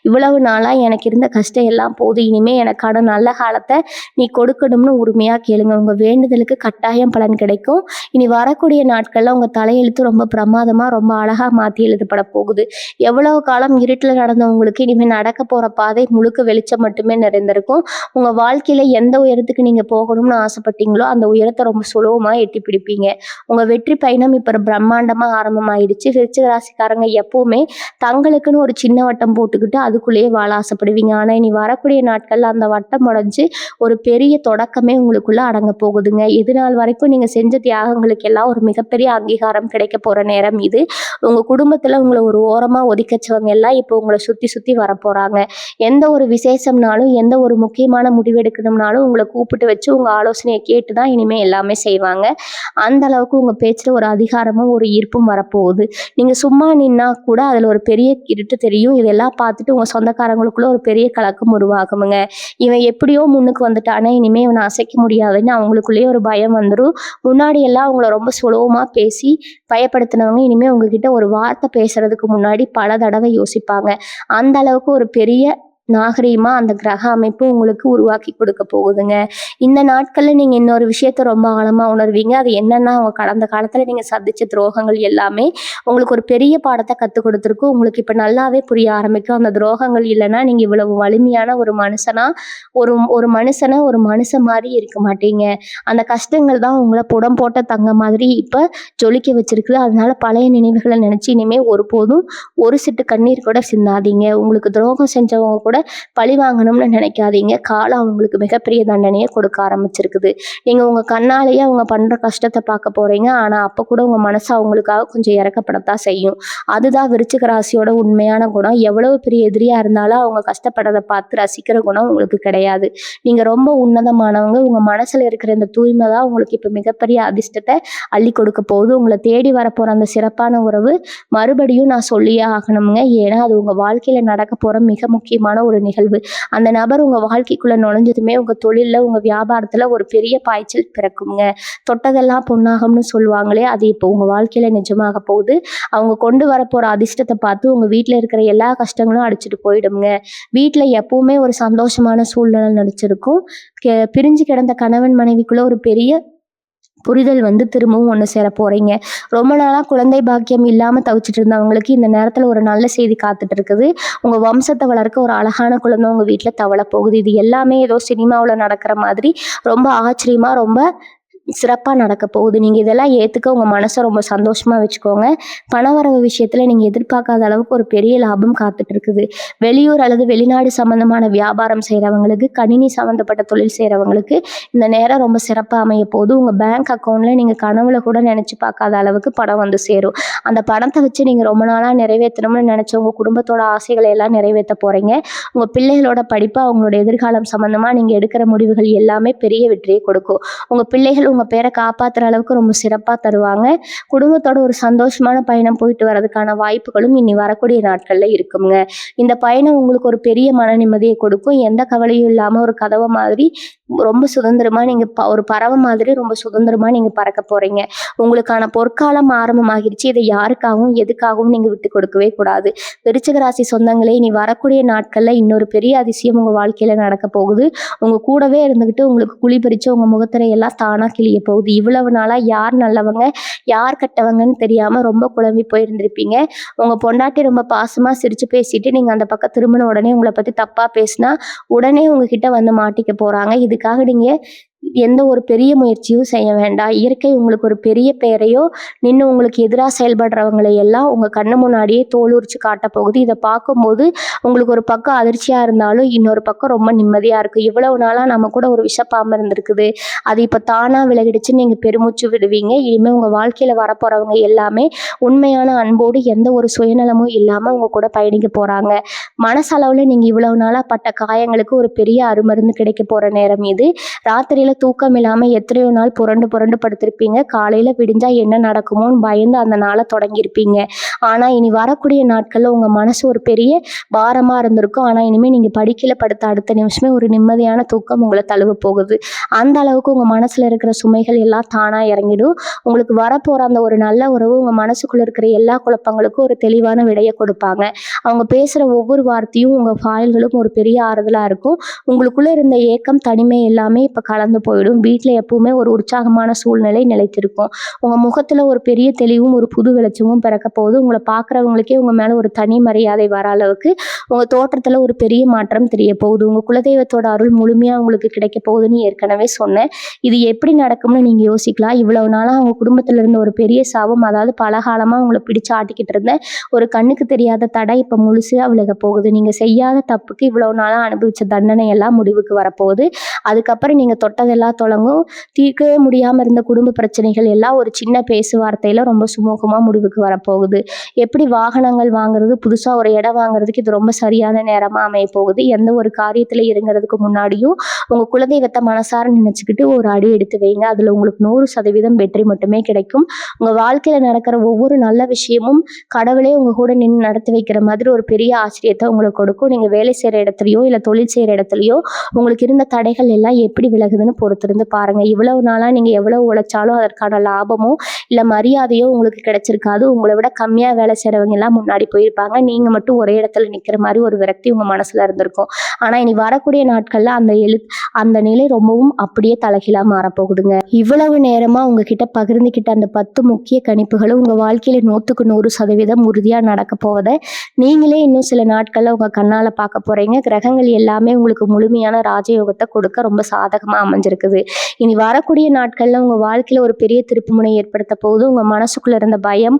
இவ்வளவு நாளா எனக்கு இருந்த கஷ்டம் எல்லாம் போதும், இனிமே எனக்கான நல்ல காலத்தை நீ கொடுக்கணும்னு உரிமையா கேளுங்க. உங்க வேண்டுதலுக்கு கட்டாயம் பலன் கிடைக்கும். இனி வரக்கூடிய நாட்கள்ல உங்க தலையெழுத்து ரொம்ப பிரமாதமா ரொம்ப அழகா மாத்தி எழுதப்பட போகுது. எவ்வளவு காலம் இருட்டுல நடந்தவங்களுக்கு இனிமே நடக்க போற பாதை முழுக்க வெளிச்சம் மட்டுமே நிறைந்திருக்கும். உங்க வாழ்க்கையில எந்த உயரத்துக்கு நீங்க போகணும்னு ஆசைப்பட்டீங்களோ அந்த உயரத்தை ரொம்ப சுலபமா எட்டி பிடிப்பீங்க. உங்க வெற்றி பயணம் இப்ப பிரம்மாண்டமா ஆரம்பமாயிடுச்சு. விருச்சிக ராசிக்காரங்க எப்பவுமே தங்களுக்குன்னு ஒரு சின்ன வட்டம் போட்டுக்கிட்டு அதுக்குள்ளேயே வாழ ஆசைப்படுவீங்க. ஆனா இனி வரக்கூடிய நாட்கள்ல அந்த வட்டம் உடைஞ்சு ஒரு பெரிய தொடக்கமே உங்களுக்குள்ள அடங்க போகுதுங்க. இது நாள் வரைக்கும் நீங்க செஞ்ச தியாகங்களுக்கு எல்லாம் ஒரு மிகப்பெரிய அங்கீகாரம் கிடைக்க போற நேரம் இது. உங்க குடும்பத்துல உங்களை ஒரு ஓரமா ஒதுக்கச்சவங்க எல்லாம் இப்போ உங்களை சுத்தி சுத்தி வரப்போறாங்க. எந்த ஒரு விசேஷம்னாலும் எந்த ஒரு முக்கியமான முடிவெடுக்கணும்னாலும் உங்களை கூப்பிட்டு வச்சு உங்க ஆலோசனையை கேட்டுதான் இனிமே எல்லாமே செய்வாங்க. அந்த அளவுக்கு உங்க பேச்சுல ஒரு அதிகாரமும் ஒரு ஈர்ப்பும் வரப்போகுது. நீங்க சும்மா நின்னா கூட அதுல ஒரு பெரிய இருட்டு தெரியும். இதெல்லாம் பார்த்துட்டு உங்க சொந்தக்காரங்களுக்குள்ள ஒரு பெரிய கலக்கம் உருவாகுமுங்க. இவன் எப்படியோ முன்னுக்கு வந்துட்டானே, இனிமே இவனை அசைக்க முடியாதுன்னு அவங்களுக்குள்ளேயே ஒரு பயம் வந்துடும். முன்னாடி எல்லாம் அவங்கள ரொம்ப சுலபமா பேசி பயப்படுத்தினவங்க இனிமே உங்ககிட்ட ஒரு வார்த்தை பேசுறதுக்கு முன்னாடி பல தடவை யோசிப்பாங்க. அந்த அளவுக்கு ஒரு பெரிய நாகரீகமா அந்த கிரக அமைப்பு உங்களுக்கு உருவாக்கி கொடுக்க போகுதுங்க. இந்த நாட்கள்ல நீங்க இன்னொரு விஷயத்த ரொம்ப ஆழமா உணர்வீங்க. அது என்னன்னா, அவங்க கடந்த காலத்துல நீங்க சந்திச்ச துரோகங்கள் எல்லாமே உங்களுக்கு ஒரு பெரிய பாடத்தை கத்துக் கொடுத்துருக்கும். உங்களுக்கு இப்ப நல்லாவே புரிய ஆரம்பிக்கும். அந்த துரோகங்கள் இல்லைன்னா நீங்க இவ்வளவு வலிமையான ஒரு மனுஷனா ஒரு மனுஷனை ஒரு மனுஷன் மாதிரி இருக்க மாட்டீங்க. அந்த கஷ்டங்கள் தான் உங்களை புடம் போட்ட தங்க மாதிரி இப்ப ஜொலிக்க வச்சிருக்குது. அதனால பழைய நினைவுகளை நினைச்சு இனிமே ஒருபோதும் ஒரு சிட்டு கண்ணீர் கூட சிந்தாதீங்க. உங்களுக்கு துரோகம் செஞ்சவங்க கூட பழி வாங்கணும்னு நினைக்காதீங்க. காலம் அவங்களுக்கு மிகப்பெரிய தண்டனையை கொடுக்க ஆரம்பிச்சிருக்குது. நீங்க உங்க கண்ணாலேயே அவங்க பண்ற கஷ்டத்தை பார்க்க போறீங்க. ஆனா அப்ப கூட உங்க மனசு அவங்களுக்காக கொஞ்சம் இறக்கப்படத்தான் செய்யும். அதுதான் விருச்சிக ராசியோட உண்மையான குணம். எவ்வளவு பெரிய எதிரியா இருந்தாலும் அவங்க கஷ்டப்படுறதை பார்த்து ரசிக்கிற குணம் உங்களுக்கு கிடையாது. நீங்க ரொம்ப உன்னதமானவங்க. உங்க மனசுல இருக்கிற இந்த தூய்மை தான் உங்களுக்கு இப்ப மிகப்பெரிய அதிர்ஷ்டத்தை அள்ளி கொடுக்க போகுது. உங்களை தேடி வரப்போற அந்த சிறப்பான உறவு மறுபடியும் நான் சொல்லியே ஆகணுங்க. ஏன்னா அது உங்க வாழ்க்கையில நடக்க போற மிக முக்கியமான ஒரு நிகழ்வு. அந்த நபர் உங்க வாழ்க்கைக்குள்ள நுழைஞ்சதுமே உங்க தொழில்ல உங்க வியாபாரத்துல ஒரு பெரிய பாய்ச்சல் பிறக்குங்க. தொட்டதெல்லாம் பொன்னாகும்னு சொல்லுவாங்களே, அது இப்போ உங்க வாழ்க்கையில நிஜமாக போகுது. அவங்க கொண்டு வரப்போற அதிர்ஷ்டத்தை பார்த்து உங்க வீட்டுல இருக்கிற எல்லா கஷ்டங்களும் அடிச்சுட்டு போயிடுங்க. வீட்டுல எப்பவுமே ஒரு சந்தோஷமான சூழ்நிலை நடிச்சிருக்கும். பிரிஞ்சு கிடந்த கணவன் மனைவிக்குள்ள ஒரு பெரிய புரிதல் வந்து திரும்பவும் ஒன்று சேர போறீங்க. ரொம்ப நாளா குழந்தை பாக்கியம் இல்லாம தவிச்சிட்டு இருந்தவங்களுக்கு இந்த நேரத்துல ஒரு நல்ல செய்தி காத்துட்டு இருக்குது. உங்க வம்சத்தை வளர்க்க ஒரு அழகான குழந்தை உங்க வீட்டுல தவள போகுது. இது எல்லாமே ஏதோ சினிமாவில் நடக்கிற மாதிரி ரொம்ப ஆச்சரியமா ரொம்ப சிறப்பாக நடக்க போகுது. நீங்கள் இதெல்லாம் ஏற்றுக்க உங்கள் மனசை ரொம்ப சந்தோஷமாக வச்சுக்கோங்க. பணவரவு விஷயத்தில் நீங்கள் எதிர்பார்க்காத அளவுக்கு ஒரு பெரிய லாபம் காத்துட்டு இருக்குது. வெளியூர் அல்லது வெளிநாடு சம்மந்தமான வியாபாரம் செய்கிறவங்களுக்கு, கணினி சம்மந்தப்பட்ட தொழில் செய்கிறவங்களுக்கு இந்த நேரம் ரொம்ப சிறப்பாக அமைய போகுது. உங்கள் பேங்க் அக்கௌண்ட்டில் நீங்கள் கனவுல கூட நினச்சி பார்க்காத அளவுக்கு பணம் வந்து சேரும். அந்த பணத்தை வச்சு நீங்கள் ரொம்ப நாளாக நிறைவேற்றணும்னு நினச்ச உங்கள் குடும்பத்தோட ஆசைகளை எல்லாம் நிறைவேற்ற போகிறீங்க. உங்கள் பிள்ளைகளோட படிப்பு, அவங்களோட எதிர்காலம் சம்மந்தமாக நீங்கள் எடுக்கிற முடிவுகள் எல்லாமே பெரிய வெற்றியை கொடுக்கும். உங்கள் பிள்ளைகள் உங்கள் பேரை காப்பாற்றுற அளவுக்கு ரொம்ப சிறப்பாக தருவாங்க. குடும்பத்தோட ஒரு சந்தோஷமான பயணம் போயிட்டு வர்றதுக்கான வாய்ப்புகளும் இனி வரக்கூடிய நாட்களில் இருக்குங்க. இந்த பயணம் உங்களுக்கு ஒரு பெரிய மன நிம்மதியை கொடுக்கும். எந்த கவலையும் இல்லாமல் ஒரு கதவை மாதிரி ரொம்ப சுதந்திரமாக நீங்கள் ஒரு பறவை மாதிரி ரொம்ப சுதந்திரமாக நீங்கள் பறக்க போகிறீங்க. உங்களுக்கான பொற்காலம் ஆரம்பமாகிடுச்சு. இதை யாருக்காகவும் எதுக்காகவும் நீங்கள் விட்டு கொடுக்கவே கூடாது. விருச்சிக ராசி சொந்தங்களே, இனி வரக்கூடிய நாட்களில் இன்னொரு பெரிய அதிசயம் உங்கள் வாழ்க்கையில் நடக்க போகுது. உங்கள் கூடவே இருந்துக்கிட்டு உங்களுக்கு குழி பறித்து உங்கள் முகத்திரையெல்லாம் தானாக கிளிய போகுது. இவ்வளவு நாளாக யார் நல்லவங்க யார் கெட்டவங்கன்னு தெரியாமல் ரொம்ப குழம்பி போயிருந்திருப்பீங்க. உங்கள் பொண்டாட்டி ரொம்ப பாசமாக சிரித்து பேசிட்டு நீங்கள் அந்த பக்கம் திரும்பின உடனே உங்களை பற்றி தப்பாக பேசினா உடனே உங்ககிட்ட வந்து மாட்டிக்க போகிறாங்க. இதுக்காக நீங்கள் எந்த ஒரு பெரிய முயற்சியும் செய்ய வேண்டாம். இயற்கை உங்களுக்கு ஒரு பெரிய பெயரையோ நின்று உங்களுக்கு எதிராக செயல்படுறவங்களை எல்லாம் உங்கள் கண்ணு முன்னாடியே தோல் உரிச்சு காட்ட போகுது. இதை பார்க்கும்போது உங்களுக்கு ஒரு பக்கம் அதிர்ச்சியாக இருந்தாலும் இன்னொரு பக்கம் ரொம்ப நிம்மதியாக இருக்குது. இவ்வளவு நாளாக நம்ம கூட ஒரு விஷப்பாம்பு இருந்திருக்குது, அது இப்போ தானாக விலகிடுச்சு, நீங்கள் பெருமூச்சு விடுவீங்க. இனிமேல் உங்கள் வாழ்க்கையில் வரப்போகிறவங்க எல்லாமே உண்மையான அன்போடு எந்த ஒரு சுயநலமும் இல்லாமல் உங்கள் கூட பயணிக்க போகிறாங்க. மனசளவில் நீங்கள் இவ்வளவு நாளாக பட்ட காயங்களுக்கு ஒரு பெரிய அருமருந்து கிடைக்க போகிற நேரம் இது. ராத்திரியில் தூக்கம் இல்லாமல் எத்தனையோ நாள் புரண்டு புரண்டு படுத்திருப்பீங்க. காலையில் விடிஞ்சா என்ன நடக்குமோன்னு பயந்து அந்த நாளை தொடங்கியிருப்பீங்க. ஆனால் இனி வரக்கூடிய நாட்களில் உங்கள் மனசு ஒரு பெரிய பாரமாக இருந்திருக்கும். ஆனால் இனிமேல் நீங்கள் படிக்கல படுத்த அடுத்த நிமிஷமே ஒரு நிம்மதியான தூக்கம் உங்களை தழுவ போகுது. அந்த அளவுக்கு உங்கள் மனசில் இருக்கிற சுமைகள் எல்லாம் தானாக இறங்கிடும். உங்களுக்கு வரப்போகிற அந்த ஒரு நல்ல உறவு உங்கள் மனசுக்குள்ளே இருக்கிற எல்லா குழப்பங்களுக்கும் ஒரு தெளிவான விடையை கொடுப்பாங்க. அவங்க பேசுகிற ஒவ்வொரு வார்த்தையும் உங்கள் ஃபாயில்களும் ஒரு பெரிய ஆறுதலாக இருக்கும். உங்களுக்குள்ளே இருந்த ஏக்கம், தனிமை எல்லாமே இப்போ கலந்து போயிடும். வீட்டில் எப்பவுமே ஒரு உற்சாகமான சூழ்நிலை நிலைத்திருக்கும். உங்கள் முகத்தில் ஒரு பெரிய தெளிவும் ஒரு புது வெளிச்சமும் பிறக்க போகுது. உங்களை பார்க்குறவங்களுக்கே உங்கள் மேலே ஒரு தனி மரியாதை வர அளவுக்கு உங்கள் தோற்றத்தில் ஒரு பெரிய மாற்றம் தெரிய போகுது. உங்கள் குலதெய்வத்தோட அருள் முழுமையாக உங்களுக்கு கிடைக்க போகுதுன்னு ஏற்கனவே சொன்னேன். இது எப்படி நடக்கும்னு நீங்கள் யோசிக்கலாம். இவ்வளவு நாளாக அவங்க குடும்பத்தில் இருந்த ஒரு பெரிய சாபம், அதாவது பல காலமாக உங்களை பிடிச்சு ஆட்டிக்கிட்டு இருந்த ஒரு கண்ணுக்கு தெரியாத தடை இப்போ முழுசாக விலக போகுது. நீங்கள் செய்யாத தப்புக்கு இவ்வளவு நாளாக அனுபவித்த தண்டனை எல்லாம் முடிவுக்கு வரப்போகுது. அதுக்கப்புறம் நீங்கள் தொட்டதெல்லாம் தொடங்கும். தீர்க்கவே முடியாமல் இருந்த குடும்ப பிரச்சனைகள் எல்லாம் ஒரு சின்ன பேசுவார்த்தையில் ரொம்ப சுமூகமாக முடிவுக்கு வரப்போகுது. எப்படி வாகனங்கள் வாங்குறது, புதுசாக ஒரு இடம் வாங்குறதுக்கு இது ரொம்ப சரியான நேரமாக அமைய போகுது. எந்த ஒரு காரியத்தில் இறங்குறதுக்கு முன்னாடியும் உங்கள் குலதெய்வத்தை மனசார நினச்சிக்கிட்டு ஒரு அடி எடுத்து வைங்க. அதில் உங்களுக்கு 100% வெற்றி மட்டுமே கிடைக்கும். உங்கள் வாழ்க்கையில் நடக்கிற ஒவ்வொரு நல்ல விஷயமும் கடவுளே உங்கள் கூட நின்று நடத்தி வைக்கிற மாதிரி ஒரு பெரிய ஆச்சரியத்தை உங்களுக்கு கொடுக்கும். நீங்கள் வேலை செய்கிற இடத்துலையோ இல்லை தொழில் செய்கிற இடத்துலையோ உங்களுக்கு இருந்த தடைகள் எல்லாம் எப்படி விலகுதுன்னு பொறுத்திருந்து பாருங்கள். இவ்வளவு நாளாக நீங்கள் எவ்வளவு உழைச்சாலும் அதற்கான லாபமோ இல்லை மரியாதையோ உங்களுக்கு கிடைச்சிருக்காது. உங்களை விட கம்மியாக வேலை செய்கிறவங்க எல்லாம் முன்னாடி போயிருப்பாங்க. நீங்கள் மட்டும் ஒரே இடத்துல நிற்கிற மாதிரி ஒரு விரக்தி உங்கள் மனசில் இருந்திருக்கும். ஆனால் இனி வரக்கூடிய நாட்களில் அந்த நிலை ரொம்பவும் அப்படியே தலைகீழாக மாறப்போகுதுங்க. இவ்வளவு நேரமாக உங்ககிட்ட பகிர்ந்துக்கிட்ட அந்த 10 முக்கிய கணிப்புகளும் உங்கள் வாழ்க்கையில் 100% உறுதியாக நடக்க போவதை நீங்களே இன்னும் சில நாட்களில் உங்கள் கண்ணால் பார்க்க போகிறீங்க. கிரகங்கள் எல்லாமே உங்களுக்கு முழுமையான ராஜயோகத்தை கொடுக்க ரொம்ப சாதகமாக அமைஞ்சிருக்குது. இனி வரக்கூடிய நாட்களில் உங்கள் வாழ்க்கையில் ஒரு பெரிய திருப்புமுனை ஏற்படுத்த போகுது. உங்கள் மனசுக்குள்ளே இருந்த பயம்,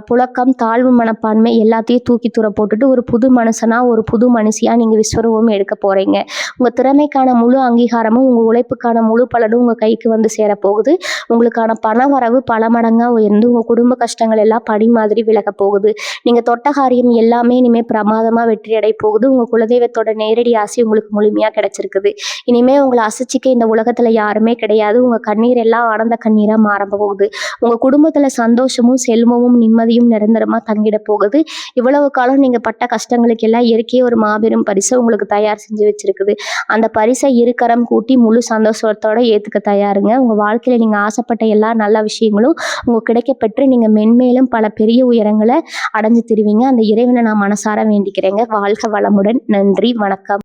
புழக்கம், தாழ்வு மனப்பான்மை எல்லாத்தையும் தூக்கி தூர போட்டுட்டு ஒரு புது மனுஷனாக ஒரு புது மனுஷியாக நீங்கள் விஸ்வரூபம் எடுக்க போகிறீங்க. உங்கள் திறமைக்கான முழு அங்கீகாரமும் உங்கள் உழைப்புக்கான முழு பலனும் உங்கள் கைக்கு வந்து சேரப்போகுது. உங்களுக்கான பண வரவு பல மடங்காக உயர்ந்து உங்கள் குடும்ப கஷ்டங்கள் எல்லாம் படி மாதிரி விலக போகுது. நீங்கள் தொட்ட காரியம் எல்லாமே இனிமேல் பிரமாதமாக வெற்றியடை போகுது. உங்கள் குலதெய்வத்தோட நேரடி ஆசை உங்களுக்கு முழுமையாக கிடைச்சிருக்குது. இனிமேல் உங்களை அசைச்சிக்க இந்த உலகத்தில் யாருமே கிடையாது. உங்கள் கண்ணீர் எல்லாம் ஆனந்த கண்ணீராக மாற போகுது. உங்கள் குடும்பத்தில் சந்தோஷமும் செல்வமும் நிம்மதியும் நிரந்தரமாக தங்கிட போகுது. இவ்வளவு காலம் நீங்கள் பட்ட கஷ்டங்களுக்கு எல்லாம் இயற்கையே ஒரு மாபெரும் பரிசை உங்களுக்கு தயார் செஞ்சு வச்சிருக்குது. அந்த பரிசை இருக்கரம் கூட்டி முழு சந்தோஷத்தோட ஏற்றுக்க தயாருங்க. உங்கள் வாழ்க்கையில் நீங்கள் ஆசைப்பட்ட எல்லா நல்ல விஷயங்களும் உங்களுக்கு கிடைக்கப்பெற்று நீங்கள் மென்மேலும் பல பெரிய உயரங்களை அடைஞ்சு திருவீங்க. அந்த இறைவனை நான் மனசார வேண்டிக்கிறேங்க. வாழ்க வளமுடன். நன்றி, வணக்கம்.